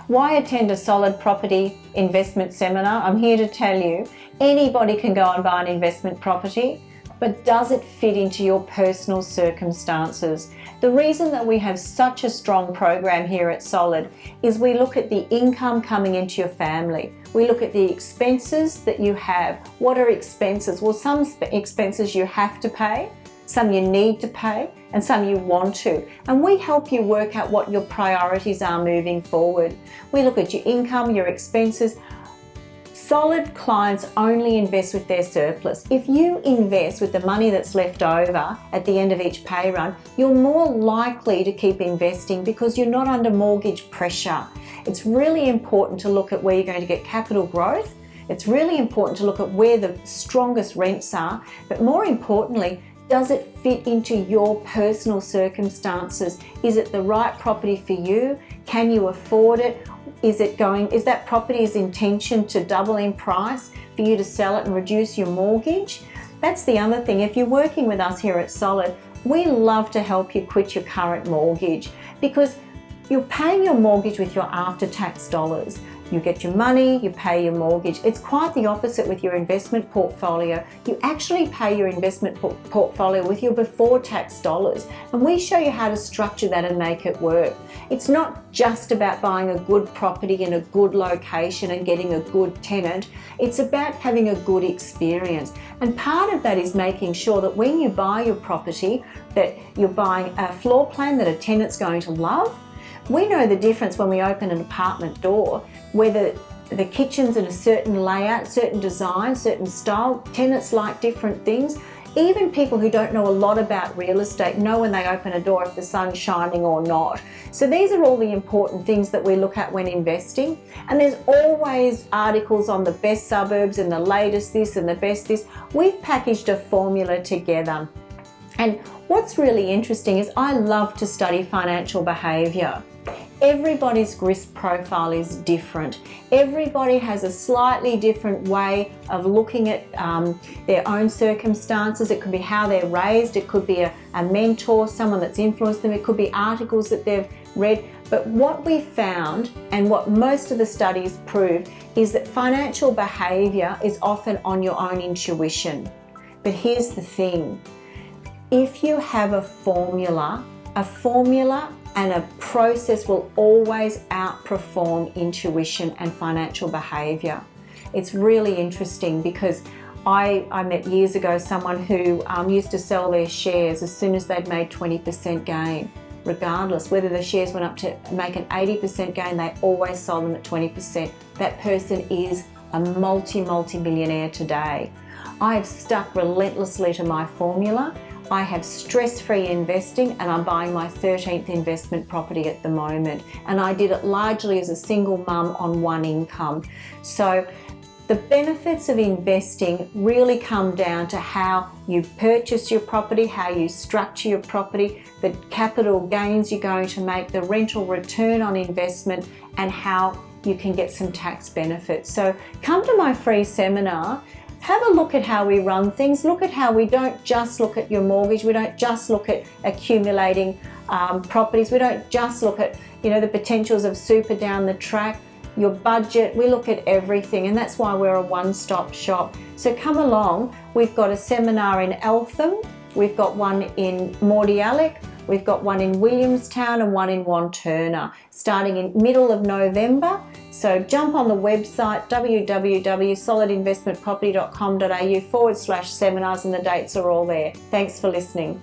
Why attend a Solid property investment seminar? I'm here to tell you, anybody can go and buy an investment property, but does it fit into your personal circumstances? The reason that we have such a strong program here at Solid is we look at the income coming into your family. We look at the expenses that you have. What are expenses? Well, some expenses you have to pay, some you need to pay, and some you want to. And we help you work out what your priorities are moving forward. We look at your income, your expenses. Solid clients only invest with their surplus. If you invest with the money that's left over at the end of each pay run, you're more likely to keep investing because you're not under mortgage pressure. It's really important to look at where you're going to get capital growth. It's really important to look at where the strongest rents are, but more importantly, does it fit into your personal circumstances? Is it the right property for you? Can you afford it? Is that property's intention to double in price for you to sell it and reduce your mortgage? That's the other thing. If you're working with us here at Solid, we love to help you quit your current mortgage because you're paying your mortgage with your after-tax dollars. You get your money, you pay your mortgage. It's quite the opposite with your investment portfolio. You actually pay your investment portfolio with your before-tax dollars. And we show you how to structure that and make it work. It's not just about buying a good property in a good location and getting a good tenant. It's about having a good experience. And part of that is making sure that when you buy your property, that you're buying a floor plan that a tenant's going to love. We know the difference when we open an apartment door, whether the kitchen's in a certain layout, certain design, certain style. Tenants like different things. Even people who don't know a lot about real estate know when they open a door if the sun's shining or not. So these are all the important things that we look at when investing. And there's always articles on the best suburbs and the latest this and the best this. We've packaged a formula together. And what's really interesting is I love to study financial behaviour. Everybody's risk profile is different. Everybody has a slightly different way of looking at their own circumstances. It could be how they're raised. It could be a mentor, someone that's influenced them. It could be articles that they've read. But what we found, and what most of the studies prove, is that financial behaviour is often on your own intuition. But here's the thing. If you have a formula and a process will always outperform intuition and financial behaviour. It's really interesting because I met years ago someone who used to sell their shares as soon as they'd made 20% gain. Regardless, whether the shares went up to make an 80% gain, they always sold them at 20%. That person is a multi-millionaire today. I have stuck relentlessly to my formula. I have stress-free investing and I'm buying my 13th investment property at the moment. And I did it largely as a single mum on one income. So the benefits of investing really come down to how you purchase your property, how you structure your property, the capital gains you're going to make, the rental return on investment, and how you can get some tax benefits. So come to my free seminar. Have a look at how we run things. Look at how we don't just look at your mortgage. We don't just look at accumulating properties. We don't just look at, the potentials of super down the track, your budget. We look at everything, and that's why we're a one-stop shop. So come along. We've got a seminar in Eltham. We've got one in Mordialloc. We've got one in Williamstown and one in Wantirna, starting in middle of November. So jump on the website www.solidinvestmentproperty.com.au/seminars, and the dates are all there. Thanks for listening.